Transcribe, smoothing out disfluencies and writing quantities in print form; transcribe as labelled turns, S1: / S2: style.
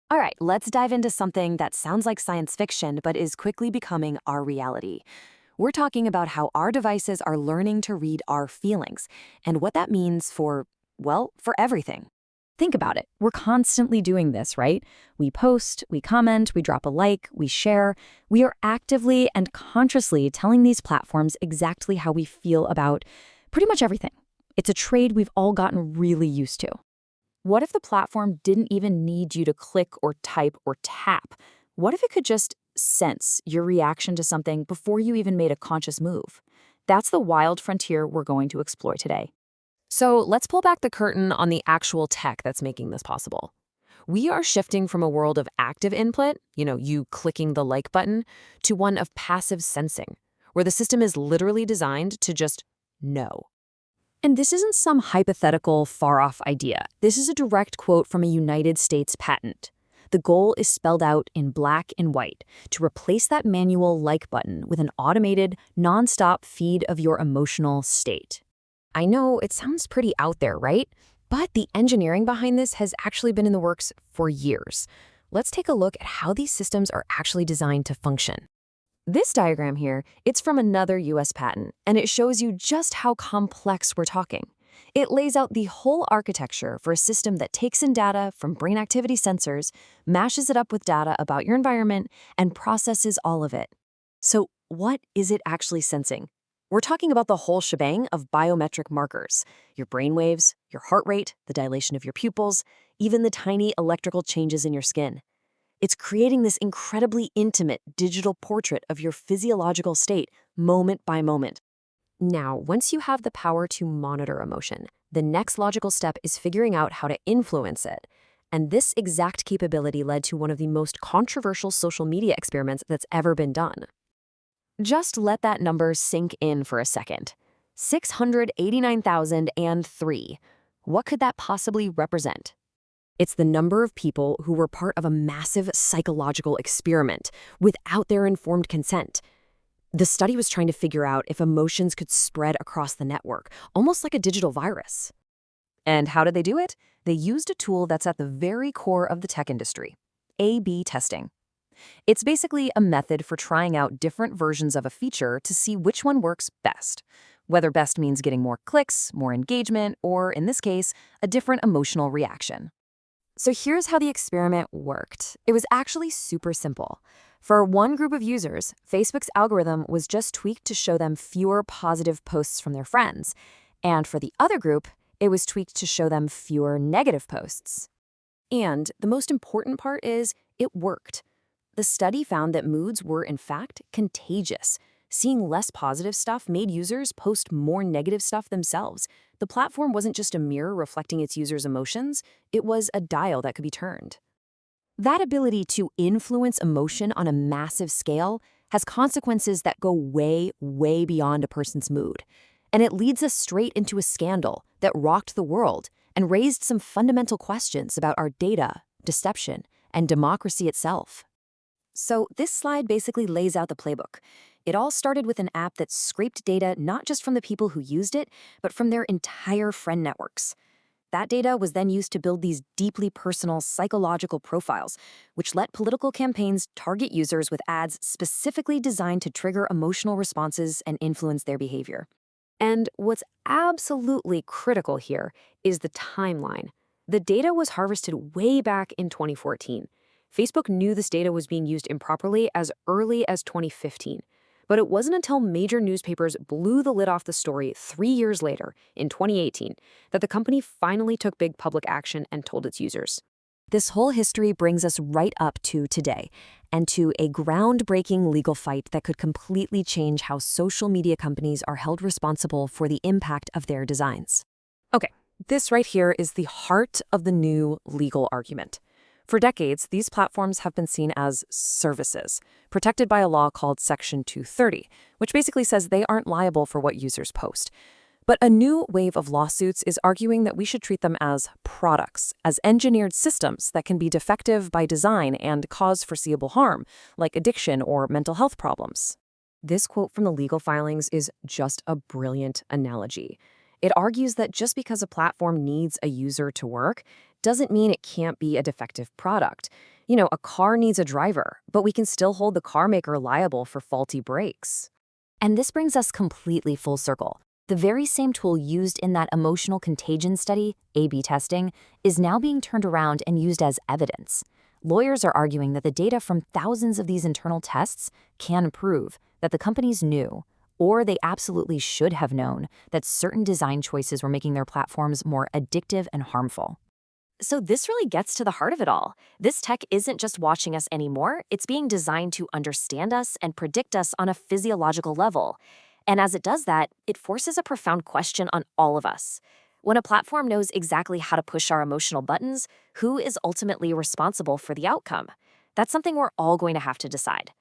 S1: All right, let's dive into something that sounds like science fiction but is quickly becoming our reality. We're talking about how our devices are learning to read our feelings and what that means for, well, for everything.
S2: Think about it. We're constantly doing this, right? We post, we comment, we drop a like, we share. We are actively and consciously telling these platforms exactly how we feel about pretty much everything. It's a trade we've all gotten really used to.
S3: What if the platform didn't even need you to click or type or tap? What if it could just sense your reaction to something before you even made a conscious move? That's the wild frontier we're going to explore today.
S1: So let's pull back the curtain on the actual tech that's making this possible. We are shifting from a world of active input, you clicking the like button, to one of passive sensing, where the system is literally designed to just know.
S2: And this isn't some hypothetical, far-off idea. This is a direct quote from a United States patent. The goal is spelled out in black and white to replace that manual like button with an automated, nonstop feed of your emotional state.
S1: I know it sounds pretty out there, right? But the engineering behind this has actually been in the works for years. Let's take a look at how these systems are actually designed to function. This diagram here, it's from another US patent, and it shows you just how complex we're talking. It lays out the whole architecture for a system that takes in data from brain activity sensors, mashes it up with data about your environment, and processes all of it. So what is it actually sensing? We're talking about the whole shebang of biometric markers, your brain waves, your heart rate, the dilation of your pupils, even the tiny electrical changes in your skin. It's creating this incredibly intimate digital portrait of your physiological state, moment by moment. Now, once you have the power to monitor emotion, the next logical step is figuring out how to influence it. And this exact capability led to one of the most controversial social media experiments that's ever been done. Just let that number sink in for a second. 689,003. What could that possibly represent? It's the number of people who were part of a massive psychological experiment without their informed consent. The study was trying to figure out if emotions could spread across the network, almost like a digital virus. And how did they do it? They used a tool that's at the very core of the tech industry: A/B testing. It's basically a method for trying out different versions of a feature to see which one works best. Whether best means getting more clicks, more engagement, or, in this case, a different emotional reaction. So here's how the experiment worked. It was actually super simple. For one group of users, Facebook's algorithm was just tweaked to show them fewer positive posts from their friends. And for the other group, it was tweaked to show them fewer negative posts. And the most important part is it worked. The study found that moods were, in fact, contagious. Seeing less positive stuff made users post more negative stuff themselves. The platform wasn't just a mirror reflecting its users' emotions, it was a dial that could be turned. That ability to influence emotion on a massive scale has consequences that go way, way beyond a person's mood. And it leads us straight into a scandal that rocked the world and raised some fundamental questions about our data, deception, and democracy itself. So this slide basically lays out the playbook. It all started with an app that scraped data not just from the people who used it, but from their entire friend networks. That data was then used to build these deeply personal psychological profiles, which let political campaigns target users with ads specifically designed to trigger emotional responses and influence their behavior. And what's absolutely critical here is the timeline. The data was harvested way back in 2014. Facebook knew this data was being used improperly as early as 2015. But it wasn't until major newspapers blew the lid off the story 3 years later, in 2018, that the company finally took big public action and told its users. This whole history brings us right up to today, and to a groundbreaking legal fight that could completely change how social media companies are held responsible for the impact of their designs. Okay, this right here is the heart of the new legal argument. For decades, these platforms have been seen as services, protected by a law called Section 230, which basically says they aren't liable for what users post. But a new wave of lawsuits is arguing that we should treat them as products, as engineered systems that can be defective by design and cause foreseeable harm, like addiction or mental health problems. This quote from the legal filings is just a brilliant analogy. It argues that just because a platform needs a user to work doesn't mean it can't be a defective product. A car needs a driver, but we can still hold the car maker liable for faulty brakes.
S2: And this brings us completely full circle. The very same tool used in that emotional contagion study, A/B testing, is now being turned around and used as evidence. Lawyers are arguing that the data from thousands of these internal tests can prove that the companies knew, or they absolutely should have known, that certain design choices were making their platforms more addictive and harmful.
S1: So this really gets to the heart of it all. This tech isn't just watching us anymore, it's being designed to understand us and predict us on a physiological level. And as it does that, it forces a profound question on all of us. When a platform knows exactly how to push our emotional buttons, who is ultimately responsible for the outcome? That's something we're all going to have to decide.